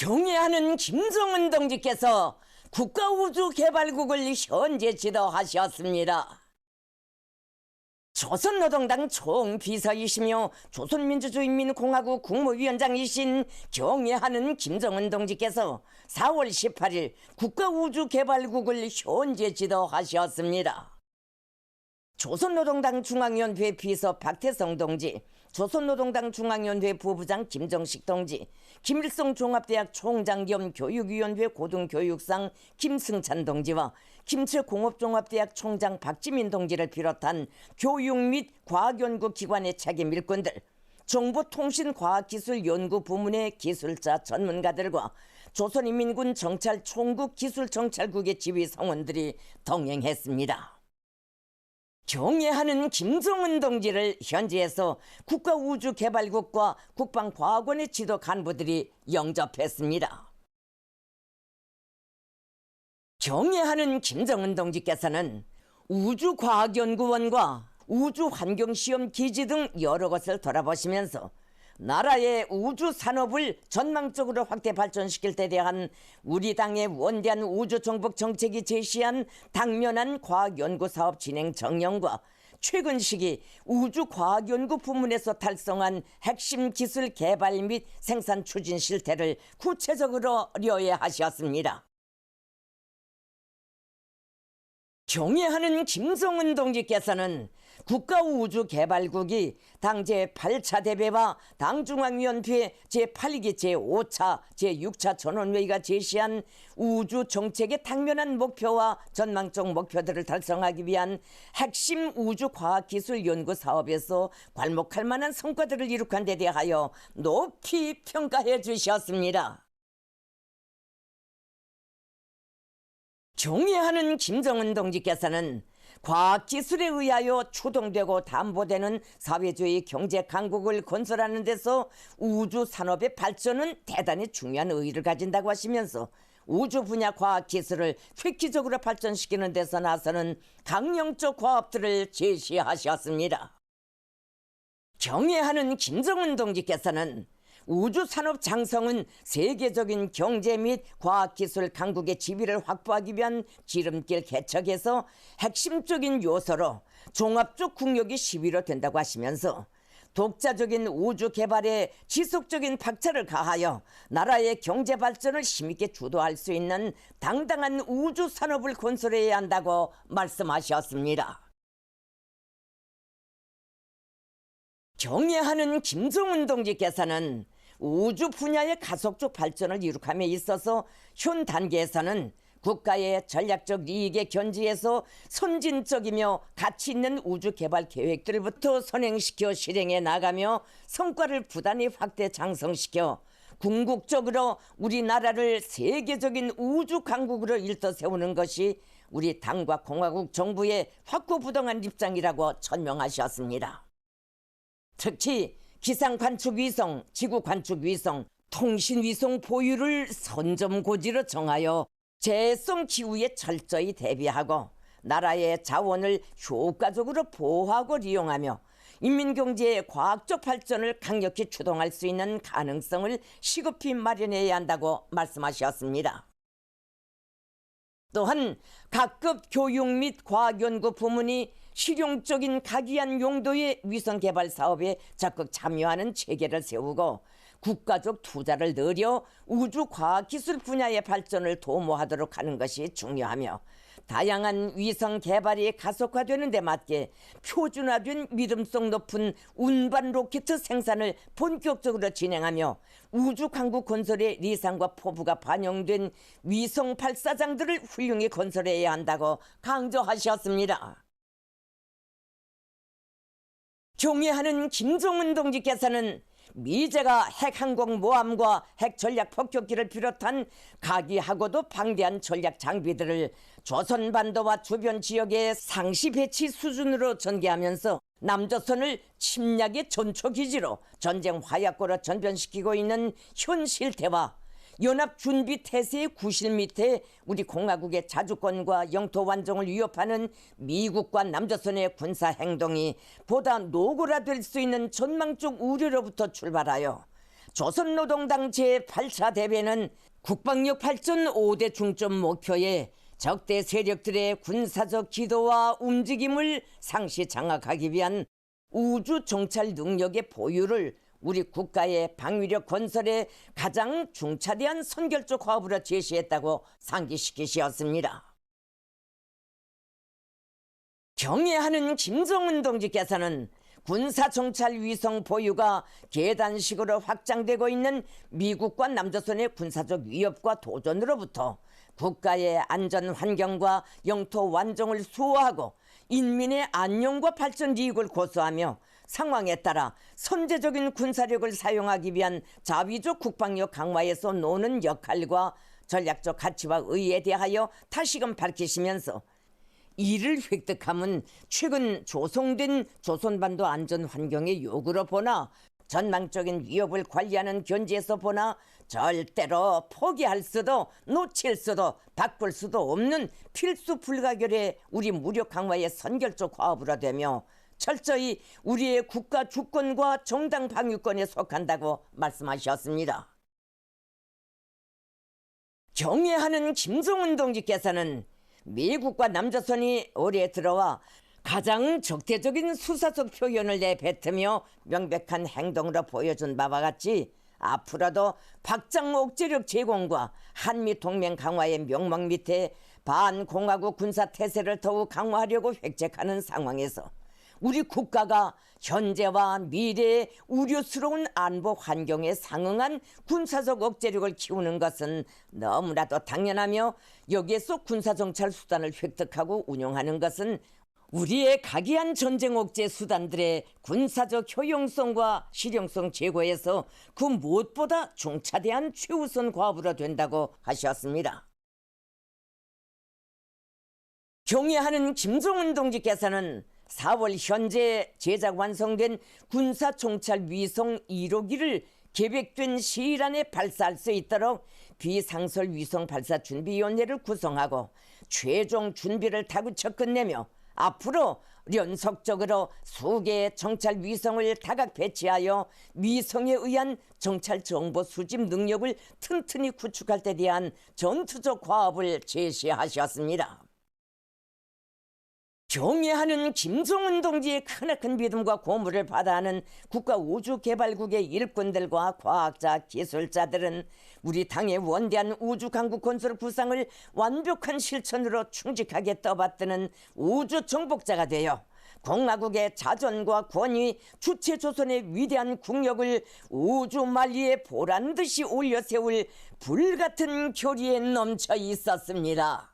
경애하는 김정은 동지께서 국가우주개발국을 현재 지도하셨습니다. 조선노동당 총비서이시며 조선민주주의인민공화국 국무위원장이신 경애하는 김정은 동지께서 4월 18일 국가우주개발국을 현재 지도하셨습니다. 조선노동당 중앙위원회 비서 박태성 동지, 조선노동당 중앙위원회 부부장 김정식 동지, 김일성 종합대학 총장 겸 교육위원회 고등교육상 김승찬 동지와 김치공업종합대학 총장 박지민 동지를 비롯한 교육 및 과학연구기관의 책임 일꾼들, 정보통신과학기술연구부문의 기술자 전문가들과 조선인민군 정찰 총국 기술정찰국의 지휘 성원들이 동행했습니다. 경애하는 김정은 동지를 현지에서 국가우주개발국과 국방과학원의 지도 간부들이 영접했습니다. 경애하는 김정은 동지께서는 우주과학연구원과 우주환경시험기지 등 여러 것을 돌아보시면서 나라의 우주산업을 전망적으로 확대 발전시킬 때 대한 우리 당의 원대한 우주정복 정책이 제시한 당면한 과학연구사업 진행 정령과 최근 시기 우주과학연구 부문에서 달성한 핵심 기술 개발 및 생산 추진 실태를 구체적으로 려해하셨습니다. 경애하는 김정은 동지께서는 국가우주개발국이 당 제8차 대회와 당중앙위원회 제8기 제5차 제6차 전원회의가 제시한 우주정책의 당면한 목표와 전망적 목표들을 달성하기 위한 핵심 우주과학기술연구 사업에서 괄목할 만한 성과들을 이룩한 데 대하여 높이 평가해 주셨습니다. 경애하는 김정은 동지께서는 과학기술에 의하여 추동되고 담보되는 사회주의 경제 강국을 건설하는 데서 우주산업의 발전은 대단히 중요한 의의를 가진다고 하시면서 우주 분야 과학기술을 획기적으로 발전시키는 데서 나서는 강령적 과업들을 제시하셨습니다. 경애하는 김정은 동지께서는 우주산업 장성은 세계적인 경제 및 과학기술 강국의 지위를 확보하기 위한 지름길 개척에서 핵심적인 요소로 종합적 국력이 시위로 된다고 하시면서 독자적인 우주 개발에 지속적인 박차를 가하여 나라의 경제 발전을 힘있게 주도할 수 있는 당당한 우주산업을 건설해야 한다고 말씀하셨습니다. 경애하는 김정은 동지께서는 우주 분야의 가속적 발전을 이룩함에 있어서 현 단계에서는 국가의 전략적 이익에 견지해서 선진적이며 가치 있는 우주 개발 계획들부터 선행시켜 실행해 나가며 성과를 부단히 확대 장성시켜 궁극적으로 우리나라를 세계적인 우주 강국으로 일떠 세우는 것이 우리 당과 공화국 정부의 확고부동한 입장이라고 천명하셨습니다. 특히 기상관측위성, 지구관측위성, 통신위성 보유를 선점고지로 정하여 재해성 기후에 철저히 대비하고 나라의 자원을 효과적으로 보호하고 이용하며 인민경제의 과학적 발전을 강력히 추동할 수 있는 가능성을 시급히 마련해야 한다고 말씀하셨습니다. 또한 각급 교육 및 과학연구 부문이 실용적인 각이한 용도의 위성개발 사업에 적극 참여하는 체계를 세우고 국가적 투자를 늘려 우주과학기술 분야의 발전을 도모하도록 하는 것이 중요하며 다양한 위성 개발이 가속화되는 데 맞게 표준화된 믿음성 높은 운반 로켓 생산을 본격적으로 진행하며 우주 강국 건설의 리상과 포부가 반영된 위성 발사장들을 훌륭히 건설해야 한다고 강조하셨습니다. 경애하는 김정은 동지께서는 미제가 핵항공모함과 핵전략폭격기를 비롯한 가기하고도 방대한 전략 장비들을 조선반도와 주변 지역의 상시 배치 수준으로 전개하면서 남조선을 침략의 전초기지로 전쟁 화약고로 전변시키고 있는 현 실태와 연합준비태세의 구실 밑에 우리 공화국의 자주권과 영토 완성을 위협하는 미국과 남조선의 군사행동이 보다 노골화될 수 있는 전망적 우려로부터 출발하여 조선노동당 제8차 대회는 국방력 발전 5대 중점 목표에 적대 세력들의 군사적 지도와 움직임을 상시 장악하기 위한 우주 정찰 능력의 보유를 우리 국가의 방위력 건설에 가장 중차대한 선결적 과업으로 제시했다고 상기시키셨습니다. 경애하는 김정은 동지께서는 군사정찰 위성 보유가 계단식으로 확장되고 있는 미국과 남조선의 군사적 위협과 도전으로부터 국가의 안전 환경과 영토 완정을 수호하고 인민의 안녕과 발전 이익을 고수하며 상황에 따라 선제적인 군사력을 사용하기 위한 자위적 국방력 강화에서 노는 역할과 전략적 가치와 의의에 대하여 다시금 밝히시면서 이를 획득함은 최근 조성된 조선반도 안전 환경의 요구로 보나 전망적인 위협을 관리하는 견지에서 보나 절대로 포기할 수도 놓칠 수도 바꿀 수도 없는 필수 불가결의 우리 무력 강화의 선결적 과업으로 되며 철저히 우리의 국가 주권과 정당 방위권에 속한다고 말씀하셨습니다. 경애하는 김정은 동지께서는 미국과 남조선이 올해 들어와 가장 적대적인 수사적 표현을 내뱉으며 명백한 행동으로 보여준 바와 같이 앞으로도 박장 억제력 제공과 한미 동맹 강화의 명목 밑에 반공화국 군사 태세를 더욱 강화하려고 획책하는 상황에서 우리 국가가 현재와 미래의 우려스러운 안보 환경에 상응한 군사적 억제력을 키우는 것은 너무나도 당연하며 여기에서 군사정찰 수단을 획득하고 운용하는 것은 우리의 각이한 전쟁 억제 수단들의 군사적 효용성과 실용성 제고에서 그 무엇보다 중차대한 최우선 과업으로 된다고 하셨습니다. 경애하는 김정은 동지께서는 4월 현재 제작 완성된 군사정찰 위성 1호기를 계획된 시일 안에 발사할 수 있도록 비상설 위성 발사 준비위원회를 구성하고 최종 준비를 다구쳐 끝내며 앞으로 연속적으로 수개의 정찰 위성을 다각 배치하여 위성에 의한 정찰 정보 수집 능력을 튼튼히 구축할 데 대한 전투적 과업을 제시하셨습니다. 경애하는 김정은 동지의 크나큰 믿음과 고무를 받아하는 국가우주개발국의 일꾼들과 과학자, 기술자들은 우리 당의 원대한 우주강국 건설 구상을 완벽한 실천으로 충직하게 떠받드는 우주정복자가 되어 공화국의 자존과 권위, 주체조선의 위대한 국력을 우주만리에 보란듯이 올려세울 불같은 교리에 넘쳐 있었습니다.